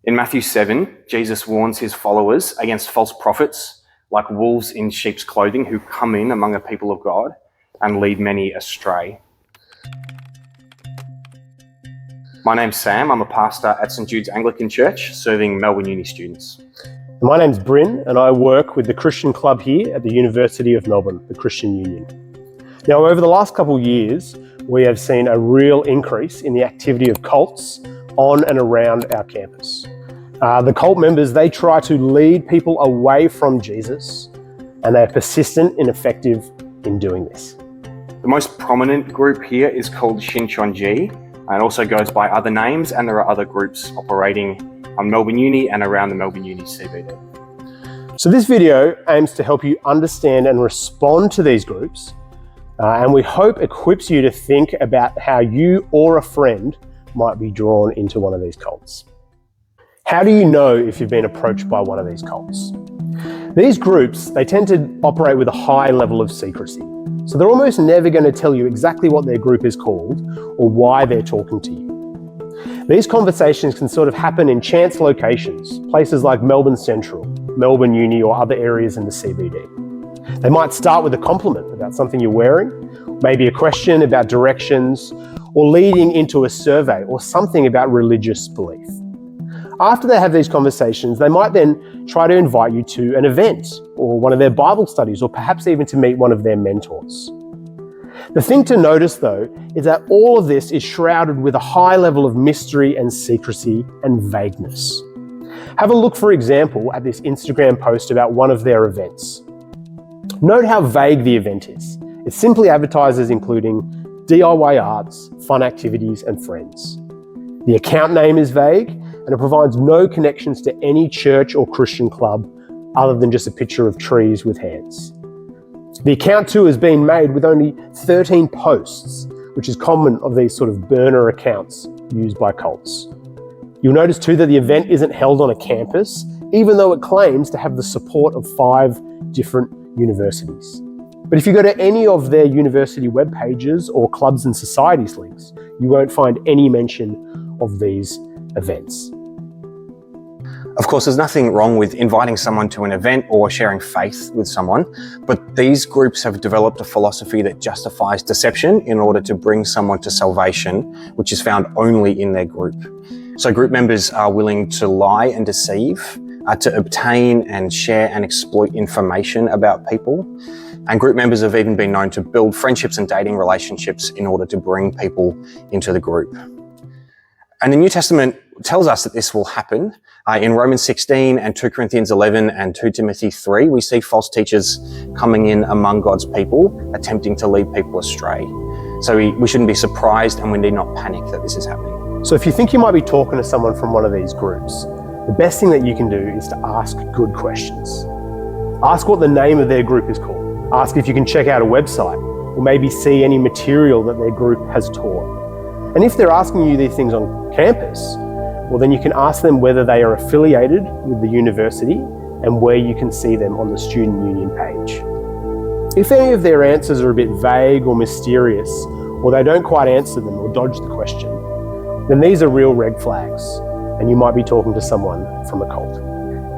In Matthew 7, Jesus warns his followers against false prophets like wolves in sheep's clothing who come in among the people of God and lead many astray. My name's Sam. I'm a pastor at St Jude's Anglican Church, serving Melbourne Uni students. My name's Bryn, and I work with the Christian Club here at the University of Melbourne, the Christian Union. Now, over the last couple of years, we have seen a real increase in the activity of cults on and around our campus. The cult members, they try to lead people away from Jesus, and they're persistent and effective in doing this. The most prominent group here is called Shincheonji, and also goes by other names, and there are other groups operating on Melbourne Uni and around the Melbourne Uni CBD. So this video aims to help you understand and respond to these groups, and we hope equips you to think about how you or a friend might be drawn into one of these cults. How do you know if you've been approached by one of these cults? These groups, they tend to operate with a high level of secrecy. So they're almost never going to tell you exactly what their group is called or why they're talking to you. These conversations can sort of happen in chance locations, places like Melbourne Central, Melbourne Uni or other areas in the CBD. They might start with a compliment about something you're wearing, maybe a question about directions, or leading into a survey or something about religious belief. After they have these conversations, they might then try to invite you to an event or one of their Bible studies, or perhaps even to meet one of their mentors. The thing to notice though is that all of this is shrouded with a high level of mystery and secrecy and vagueness. Have a look, for example, at this Instagram post about one of their events. Note how vague the event is. It simply advertises including DIY arts, fun activities, and friends. The account name is vague, and it provides no connections to any church or Christian club other than just a picture of trees with hands. The account too has been made with only 13 posts, which is common of these sort of burner accounts used by cults. You'll notice too that the event isn't held on a campus, even though it claims to have the support of 5 different universities. But if you go to any of their university web pages or clubs and societies links, you won't find any mention of these events. Of course, there's nothing wrong with inviting someone to an event or sharing faith with someone, but these groups have developed a philosophy that justifies deception in order to bring someone to salvation, which is found only in their group. So group members are willing to lie and deceive, to obtain and share and exploit information about people. And group members have even been known to build friendships and dating relationships in order to bring people into the group. And the New Testament tells us that this will happen. In Romans 16 and 2 Corinthians 11 and 2 Timothy 3, we see false teachers coming in among God's people, attempting to lead people astray. So we shouldn't be surprised, and we need not panic that this is happening. So if you think you might be talking to someone from one of these groups, the best thing that you can do is to ask good questions. Ask what the name of their group is called. Ask if you can check out a website, or maybe see any material that their group has taught. And if they're asking you these things on campus, well, then you can ask them whether they are affiliated with the university and where you can see them on the Student Union page. If any of their answers are a bit vague or mysterious, or they don't quite answer them or dodge the question, then these are real red flags, and you might be talking to someone from a cult.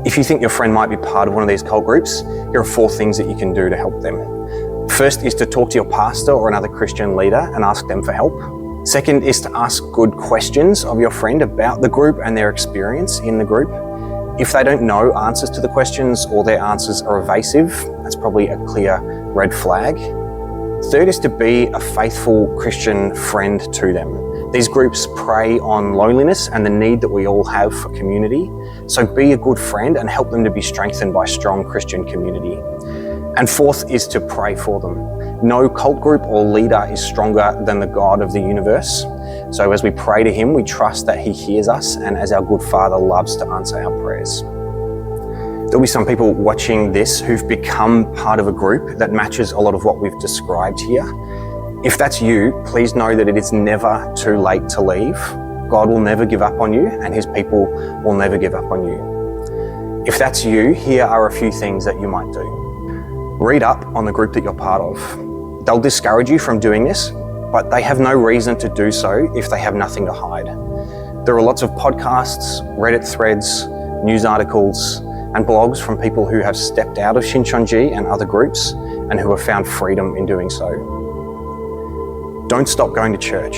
If you think your friend might be part of one of these cult groups, here are 4 things that you can do to help them. First is to talk to your pastor or another Christian leader and ask them for help. Second is to ask good questions of your friend about the group and their experience in the group. If they don't know answers to the questions or their answers are evasive, that's probably a clear red flag. Third is to be a faithful Christian friend to them. These groups prey on loneliness and the need that we all have for community. So be a good friend and help them to be strengthened by strong Christian community. And fourth is to pray for them. No cult group or leader is stronger than the God of the universe. So as we pray to him, we trust that he hears us, and as our good Father loves to answer our prayers. There'll be some people watching this who've become part of a group that matches a lot of what we've described here. If that's you, please know that it is never too late to leave. God will never give up on you, and his people will never give up on you. If that's you, here are a few things that you might do. Read up on the group that you're part of. They'll discourage you from doing this, but they have no reason to do so if they have nothing to hide. There are lots of podcasts, Reddit threads, news articles, and blogs from people who have stepped out of Shincheonji and other groups and who have found freedom in doing so. Don't stop going to church.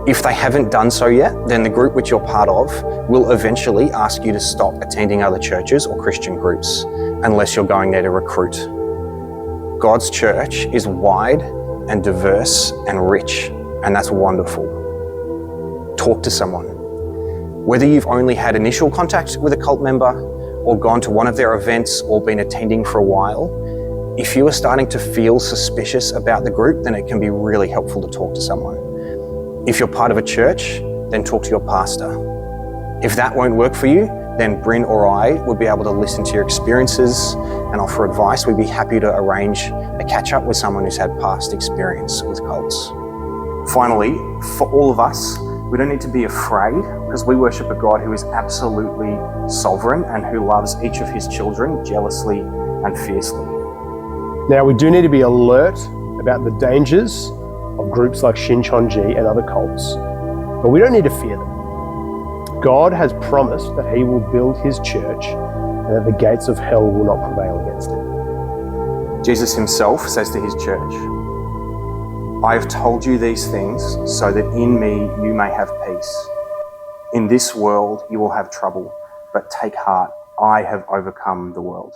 If they haven't done so yet, then the group which you're part of will eventually ask you to stop attending other churches or Christian groups, unless you're going there to recruit. God's church is wide and diverse and rich, and that's wonderful. Talk to someone. Whether you've only had initial contact with a cult member or gone to one of their events or been attending for a while, if you are starting to feel suspicious about the group, then it can be really helpful to talk to someone. If you're part of a church, then talk to your pastor. If that won't work for you, then Bryn or I would be able to listen to your experiences and offer advice. We'd be happy to arrange a catch up with someone who's had past experience with cults. Finally, for all of us, we don't need to be afraid because we worship a God who is absolutely sovereign and who loves each of his children jealously and fiercely. Now, we do need to be alert about the dangers of groups like Shincheonji and other cults, but we don't need to fear them. God has promised that he will build his church and that the gates of hell will not prevail against it. Jesus himself says to his church, I have told you these things so that in me you may have peace. In this world you will have trouble, but take heart, I have overcome the world.